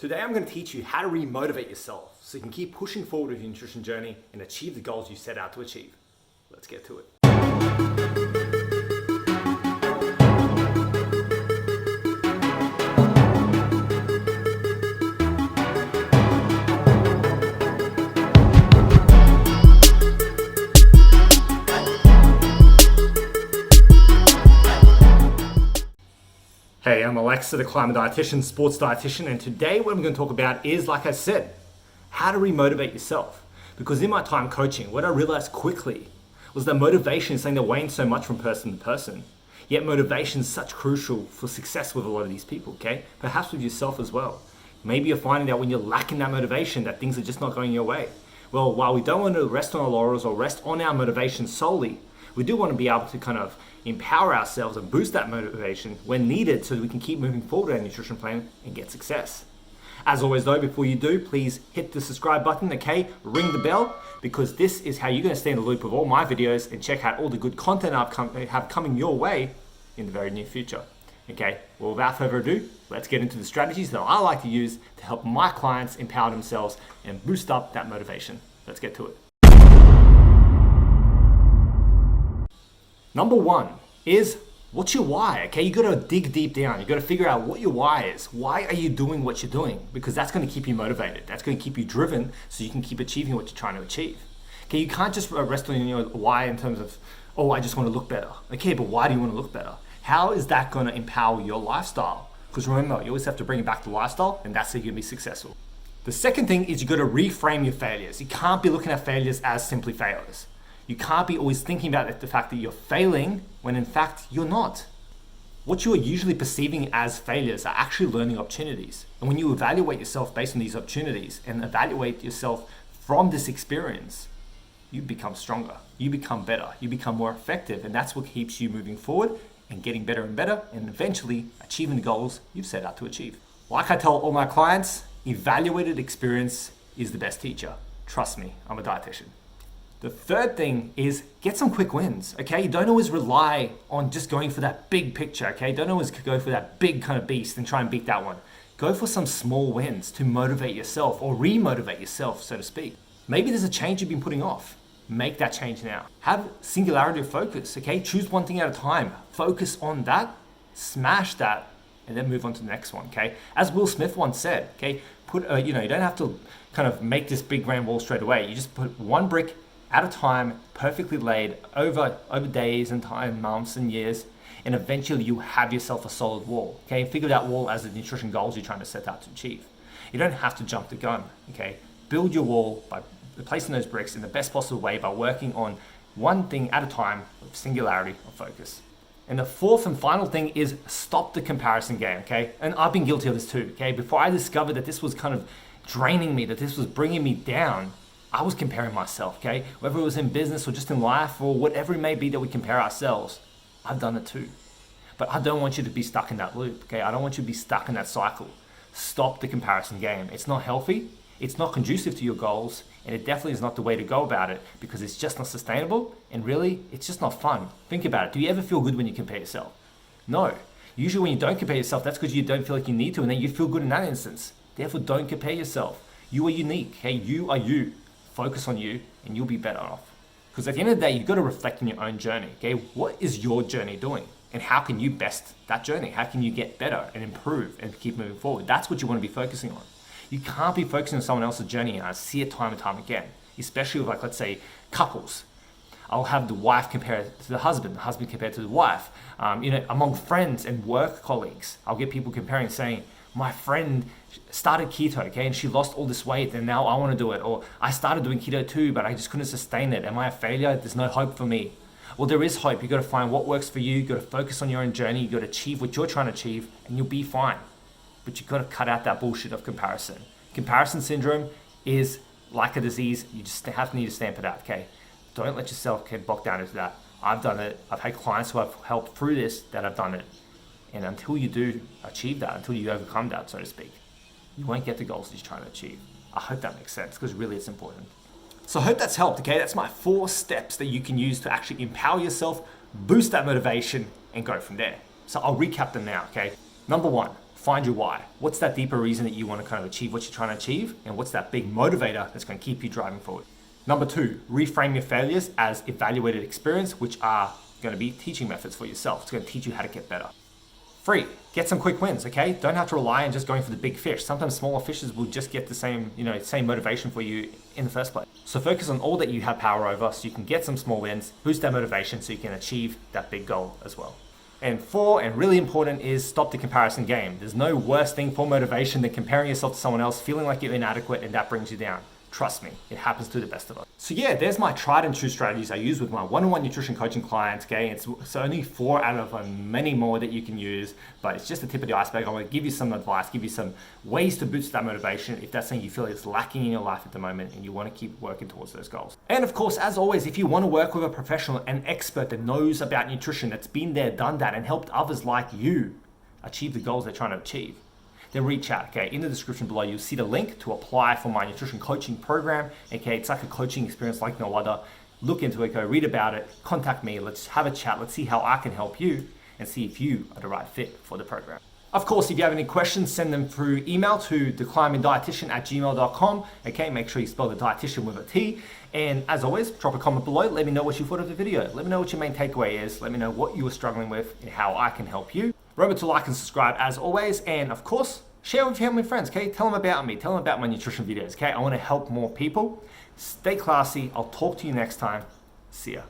Today I'm going to teach you how to re-motivate yourself so you can keep pushing forward with your nutrition journey and achieve the goals you set out to achieve. Let's get to it. Hey, I'm Aleksa, the climate dietitian, sports dietitian, and today what I'm going to talk about is, like I said, how to re-motivate yourself. Because in my time coaching, what I realized quickly was that motivation is something that wanes so much from person to person. Yet motivation is such crucial for success with a lot of these people, okay? Perhaps with yourself as well. Maybe you're finding that when you're lacking that motivation, that things are just not going your way. Well, while we don't want to rest on our laurels or rest on our motivation solely, we do want to be able to kind of empower ourselves and boost that motivation when needed so that we can keep moving forward with our nutrition plan and get success. As always though, before you do, please hit the subscribe button, okay? Ring the bell, because this is how you're going to stay in the loop of all my videos and check out all the good content I have coming your way in the very near future. Okay, well without further ado, let's get into the strategies that I like to use to help my clients empower themselves and boost up that motivation. Let's get to it. Number one is, what's your why? Okay, you gotta dig deep down. You gotta figure out what your why is. Why are you doing what you're doing? Because that's gonna keep you motivated. That's gonna keep you driven so you can keep achieving what you're trying to achieve. Okay, you can't just rest on your why in terms of, oh, I just wanna look better. Okay, but why do you wanna look better? How is that gonna empower your lifestyle? Because remember, you always have to bring it back to lifestyle, and that's how you're gonna be successful. The second thing is you gotta reframe your failures. You can't be looking at failures as simply failures. You can't be always thinking about the fact that you're failing when in fact you're not. What you are usually perceiving as failures are actually learning opportunities. And when you evaluate yourself based on these opportunities and evaluate yourself from this experience, you become stronger, you become better, you become more effective, and that's what keeps you moving forward and getting better and eventually achieving the goals you've set out to achieve. Like I tell all my clients, evaluated experience is the best teacher. Trust me, I'm a dietitian. The third thing is get some quick wins, okay? Don't always rely on just going for that big picture, okay? Don't always go for that big kind of beast and try and beat that one. Go for some small wins to motivate yourself or re-motivate yourself, so to speak. Maybe there's a change you've been putting off. Make that change now. Have singularity of focus, okay? Choose one thing at a time. Focus on that, smash that, and then move on to the next one, okay? As Will Smith once said, okay? You don't have to kind of make this big grand wall straight away. You just put one brick at a time, perfectly laid over days and time, months and years, and eventually you have yourself a solid wall. Okay, figure that wall as the nutrition goals you're trying to set out to achieve. You don't have to jump the gun. Okay, build your wall by placing those bricks in the best possible way by working on one thing at a time with singularity of focus. And the fourth and final thing is stop the comparison game. Okay, and I've been guilty of this too. Okay, before I discovered that this was kind of draining me, that this was bringing me down, I was comparing myself, okay? Whether it was in business or just in life or whatever it may be that we compare ourselves, I've done it too. But I don't want you to be stuck in that loop, okay? I don't want you to be stuck in that cycle. Stop the comparison game. It's not healthy, it's not conducive to your goals, and it definitely is not the way to go about it because it's just not sustainable, and really, it's just not fun. Think about it. Do you ever feel good when you compare yourself? No. Usually when you don't compare yourself, that's because you don't feel like you need to, and then you feel good in that instance. Therefore, don't compare yourself. You are unique, okay? You are you. Focus on you and you'll be better off. Because at the end of the day, you've got to reflect on your own journey, okay? What is your journey doing? And how can you best that journey? How can you get better and improve and keep moving forward? That's what you want to be focusing on. You can't be focusing on someone else's journey, and I see it time and time again, especially with, like, let's say, couples. I'll have the wife compared to the husband compared to the wife. Among friends and work colleagues, I'll get people comparing, saying, my friend started keto, okay, and she lost all this weight and now I want to do it. Or I started doing keto too, but I just couldn't sustain it. Am I a failure? There's no hope for me. Well, there is hope. You got to find what works for you. You got to focus on your own journey. You got to achieve what you're trying to achieve and you'll be fine. But you got to cut out that bullshit of comparison. Comparison syndrome is like a disease. You just need to stamp it out, okay? Don't let yourself get bogged down into that. I've done it. I've had clients who I've helped through this that have done it. And until you do achieve that, until you overcome that, so to speak, you won't get the goals that you're trying to achieve. I hope that makes sense because really it's important. So I hope that's helped, okay? That's my 4 steps that you can use to actually empower yourself, boost that motivation, and go from there. So I'll recap them now, okay? Number 1, Find your why. What's that deeper reason that you want to kind of achieve what you're trying to achieve? And what's that big motivator that's going to keep you driving forward? Number 2, reframe your failures as evaluated experience, which are going to be teaching methods for yourself. It's going to teach you how to get better. 3, get some quick wins, okay? Don't have to rely on just going for the big fish. Sometimes smaller fishes will just get the same motivation for you in the first place. So focus on all that you have power over so you can get some small wins, boost that motivation so you can achieve that big goal as well. And 4, and really important, is stop the comparison game. There's no worse thing for motivation than comparing yourself to someone else, feeling like you're inadequate, and that brings you down. Trust me, it happens to the best of us. So yeah, there's my tried and true strategies I use with my one-on-one nutrition coaching clients, okay? It's only 4 out of many more that you can use, but it's just the tip of the iceberg. I want to give you some advice, give you some ways to boost that motivation if that's something you feel is lacking in your life at the moment and you want to keep working towards those goals. And of course, as always, if you want to work with a professional, an expert that knows about nutrition, that's been there, done that, and helped others like you achieve the goals they're trying to achieve, then reach out, okay? In the description below, you'll see the link to apply for my nutrition coaching program, okay? It's like a coaching experience like no other. Look into it, go read about it, contact me, let's have a chat, let's see how I can help you and see if you are the right fit for the program. Of course, if you have any questions, send them through email to theclimbingdietitian@gmail.com, okay? Make sure you spell the dietitian with a T. And as always, drop a comment below, let me know what you thought of the video. Let me know what your main takeaway is, let me know what you were struggling with and how I can help you. Remember to like and subscribe as always, and of course, share with your family and friends, okay? Tell them about me, tell them about my nutrition videos, okay? I wanna help more people. Stay classy, I'll talk to you next time. See ya.